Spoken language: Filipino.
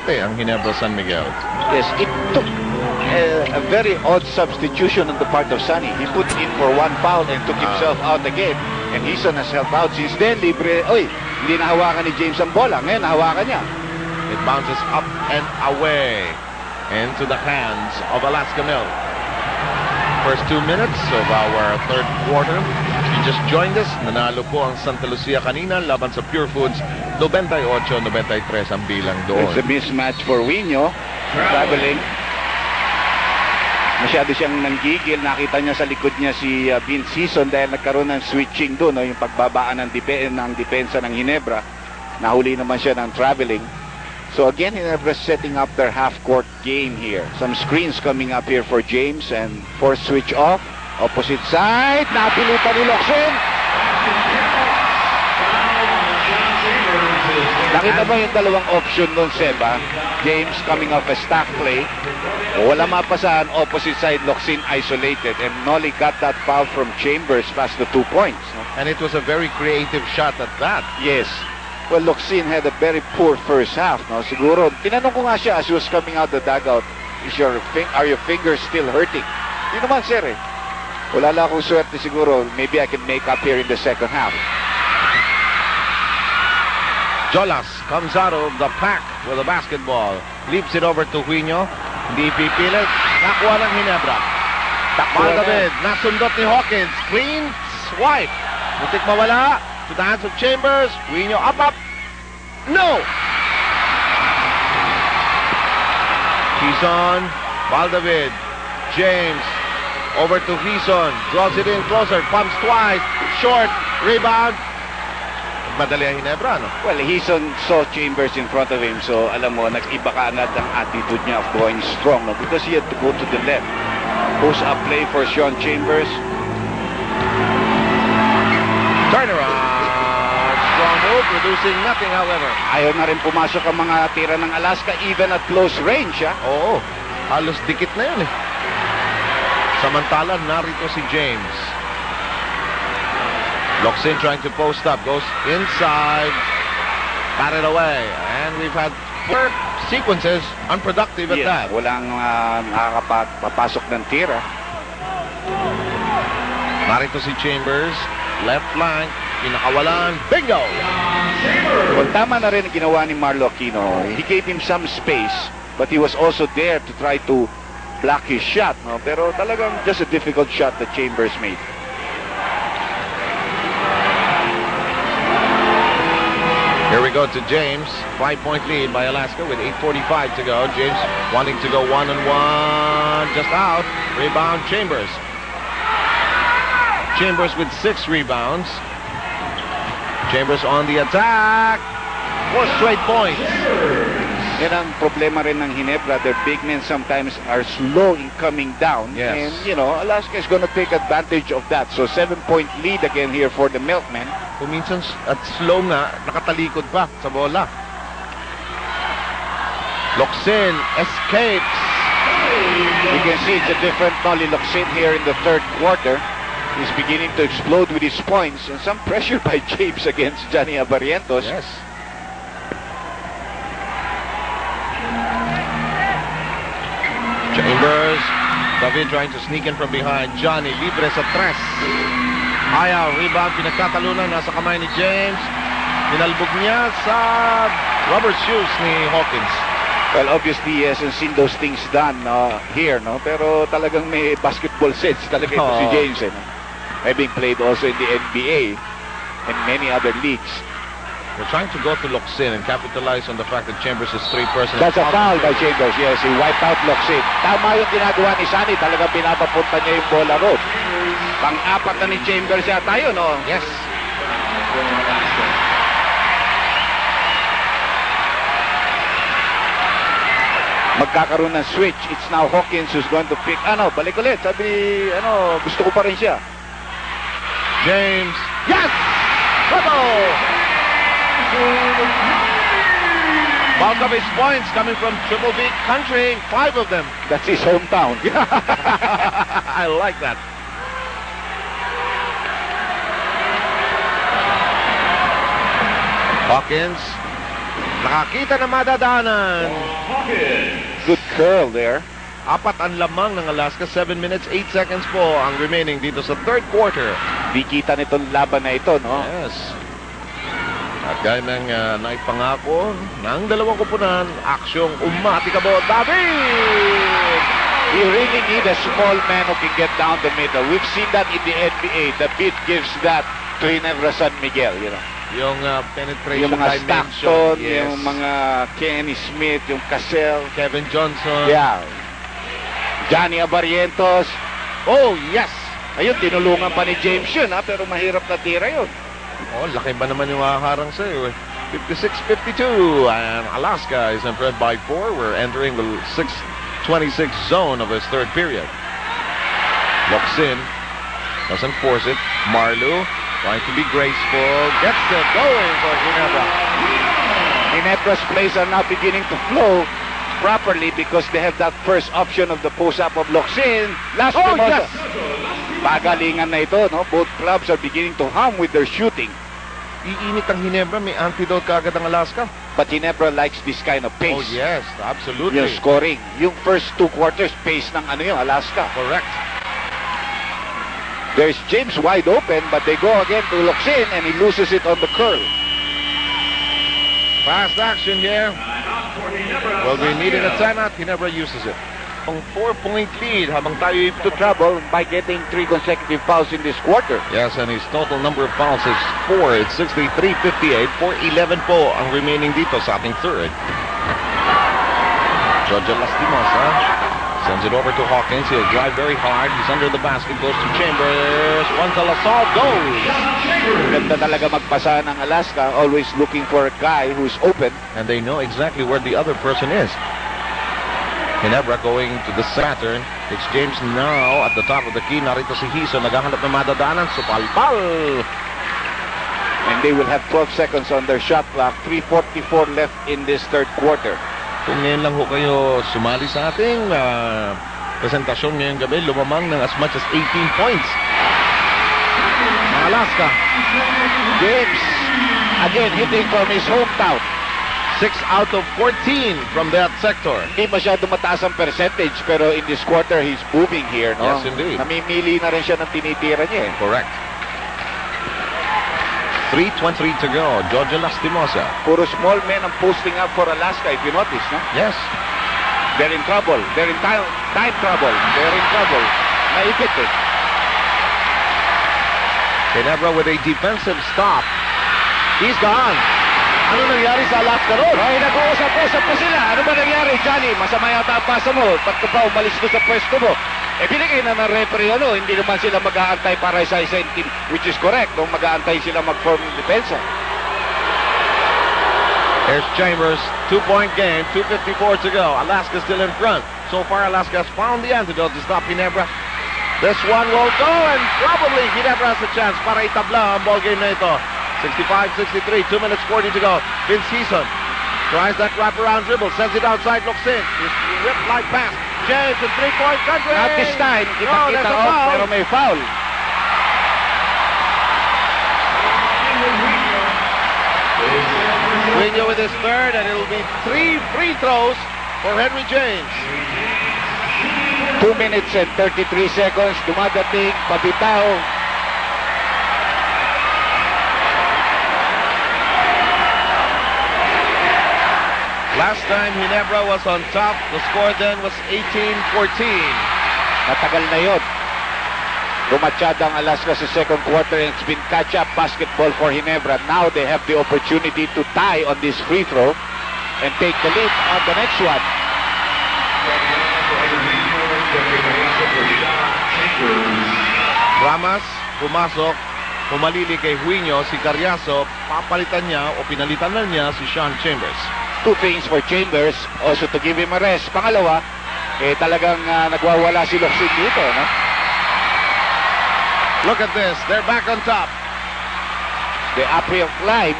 umarte ang Ginebra San Miguel. Yes, it took a very odd substitution on the part of Sonny. He put in for one foul and took himself out again. And Hison has helped out since then. Libre, hindi nahawakan ni James ang bola. Ngayon, nahawakan niya. It bounces up and away into the hands of Alaska Milk. First 2 minutes of our third quarter. If you just joined us, nanalo po ang Santa Lucia kanina laban sa Pure Foods. 98-93 ang bilang doon. It's a mismatch for Wino. Traveling. Masyado siyang nanggigil. Nakita niya sa likod niya si Vince Hison dahil nagkaroon ng switching doon, yung pagbabaan ng depensa ng Ginebra. Nahuli naman siya ng Traveling. So again, Ginebra setting up their half-court game here. Some screens coming up here for James and force switch off. Opposite side. Napilitan ni Locsin. Nakita mo yung dalawang option doon, Seba? James coming off a stack play. Wala mapasahan, opposite side, Locsin isolated. And Nolly got that foul from Chambers past the 2 points. And it was a very creative shot at that. Yes. Well, Locsin had a very poor first half. No? Siguro, tinanong ko nga siya as he was coming out the dugout, are your fingers still hurting? Hindi naman, sir. Wala lang akong swerte siguro. Maybe I can make up here in the second half. Jolas comes out of the pack with a basketball. Leaps it over to Huino. Hindi pipilit. Nakuha ng Ginebra. David, nasundot ni Hawkins. Clean swipe. Muntik mawala. To the hands of Chambers. Huino up. No! Hison. David. James. Over to Hison. Draws it in closer. Pumps twice. Short. Rebound. Madali ang Ginebra, no? Well, Hison saw Chambers in front of him, so alam mo, nag-iba ka agad ang attitude niya of going strong, no? Because he had to go to the left. Post-up play for Sean Chambers. Turnaround. Strong move, producing nothing, however. Ayaw na rin pumasok ang mga tira ng Alaska, even at close range, ha? Oo, halos dikit na yun, eh. Samantala, narito si James. Locsin trying to post up, goes inside, batted away, and we've had 4 sequences unproductive at that. Walang nakakapapasok ng tira. Narito si Chambers, left flank, pinakawalan, bingo! Well, tama na rin ang ginawa ni Marlo Aquino. He gave him some space, but he was also there to try to block his shot, no? Pero talagang just a difficult shot that Chambers made. Here we go to James. 5-point lead by Alaska with 8:45 to go. James wanting to go one-on-one. Just out. Rebound Chambers. Chambers with 6 rebounds. Chambers on the attack. 4 straight points. Yan ang problema rin ng Ginebra. Their big men sometimes are slow in coming down. Yes. And, you know, Alaska is going to take advantage of that. So, 7-point lead again here for the Milkmen. Kung minsan at slow nga, nakatalikod pa sa bola. Locsin escapes. You can see it's a different Nolly Locsin here in the third quarter. He's beginning to explode with his points. And some pressure by James against Johnny Abarientos. Yes. Chambers. David trying to sneak in from behind. Johnny libre sa 3. Ayaw, rebound, pinagkatalunan, nasa kamay ni James. Pinalbog niya sa rubber shoes ni Hawkins. Well, obviously, he hasn't seen those things done here, no? Pero talagang may basketball sense talaga ito si James, eh, no? Having played also in the NBA and many other leagues. They're trying to go to Locsin and capitalize on the fact that Chambers is 3 personal. That's a foul by Chambers, yes. He wiped out Locsin. Tama yung ginagawa ni Sonny. Talagang pinapapunta niya yung bola road. Pang-apat na ni Chambers yata yun, no? Yes. Magkakaroon ng switch. It's now Hawkins who's going to pick. Balik ulit. Sabi, gusto ko pa rin siya. James. Yes! Trouble! Bulk of his points coming from Triple B country. 5 of them. That's his hometown. I like that. Hawkins Nakakita na madadaanan. Good curl there. Apat ang lamang ng Alaska. 7 minutes, 8 seconds po ang remaining dito sa third quarter. Di kita nitong laban na ito, no? Yes. At gaya ng naipangako ng dalawang kupunan, aksyong umatikabo. David! You really need a small man who can get down the middle. We've seen that in the NBA. The beat gives that to Ginebra San Miguel, you know. Yung penetration Yung mga dimension. Stockton, Yes. yung mga Kenny Smith, yung Cassell. Kevin Johnson. Yeah. Johnny Abarrientos. Oh, yes! Ayun, tinulungan pa ni James yun, ha? Pero mahirap na tira yun. Oh, laki ba naman yung makaharang sa'yo eh. 56-52 and Alaska is in front by 4. We're entering the 6:26 zone of this third period. Looks in, doesn't force it. Marlu trying to be graceful, gets it going for Ginebra. Ginebra's plays are now beginning to flow properly because they have that first option of the post-up of Locsin. Last Oh, Mimosa. yes! Pagalingan na ito, no? Both clubs are beginning to hum with their shooting. Iinit ang Ginebra, may antidote kagad ang Alaska. But Ginebra likes this kind of pace. Oh yes, absolutely. Yung scoring. Yung first 2 quarters, pace ng Alaska. Correct. There's James wide open, but they go again to Locsin and he loses it on the curl. Fast action here. Well, we needed a timeout. Ginebra uses it. Ang 4-point lead habang tayo To trouble by getting 3 consecutive fouls in this quarter. Yes, and his total number of fouls is 4. It's 63-58. 4-11 po ang remaining dito sa ating third. Jojo Lastimosa sends it over to Hawkins. He'll drive very hard. He's under the basket. Goes to Chambers. One to Lasal. Goes! Ganda talaga magpasa ng Alaska. Always looking for a guy who's open. And they know exactly where the other person is. Ginebra going to the Saturn. It's James now at the top of the key. Narito si Hiso. Naghahanap ng madadaanan. Supalpal! And they will have 12 seconds on their shot clock. 3:44 left in this third quarter. Kung ngayon lang ho kayo sumali sa ating presentasyon ngayong gabi, lumamang ng as much as 18 points. Ang Alaska. James, again, hitting from his hometown. 6 out of 14 from that sector. Hindi masyado mataas ang percentage, pero in this quarter, he's booming here, no? Yes, indeed. Namimili na rin siya ng tinitira niya, eh. Correct. 3:23 to go. Jojo Lastimosa. Puro small men ang posting up for Alaska, if you notice, no? Yes. They're in trouble. They're in time trouble. They're in trouble. Naipit, eh. Ginebra with a defensive stop. He's gone. Ano nangyari sa Alaska road? Ay, nag-uusap-usap pa sila. Ano ba nangyari, Johnny? Masama yata ang pasa mo. Ba't ka pa umalis doon sa pwesto mo? Eh, binigay na ng referee, ano? Hindi naman sila mag-aantay para sa isang team, which is correct, kung mag-aantay sila mag-form ng depensa. There's Chambers, 2-point game, 2:54 to go. Alaska still in front. So far, Alaska has found the antidote to stop Ginebra. This one will go, and probably Ginebra has a chance para itabla ang ball game na ito. 65-63, 2 minutes 40 to go. Vince Heason tries that wraparound dribble, sends it outside, looks in. He's ripped like pass. James, a 3-point country. Not this time. No, Kita-kita there's a off, foul. pero may foul. Quino with his third, and it'll be 3 free throws for Henry James. 2 minutes and 33 seconds. Dumadating, pabitaw. Last time Ginebra was on top, the score then was 18-14. Matagal na yun. Rumatsyada ang Alaska sa second quarter and it's been catch-up basketball for Ginebra. Now they have the opportunity to tie on this free throw and take the lead on the next one. Ramas, pumasok, pumalili kay Huino, si Carriazo, papalitan niya o pinalitan na niya si Sean Chambers. 2 things for Chambers, also to give him a rest. Pangalawa, talagang nagwawala si Locsin dito, no? Look at this, they're back on top. The uphill climb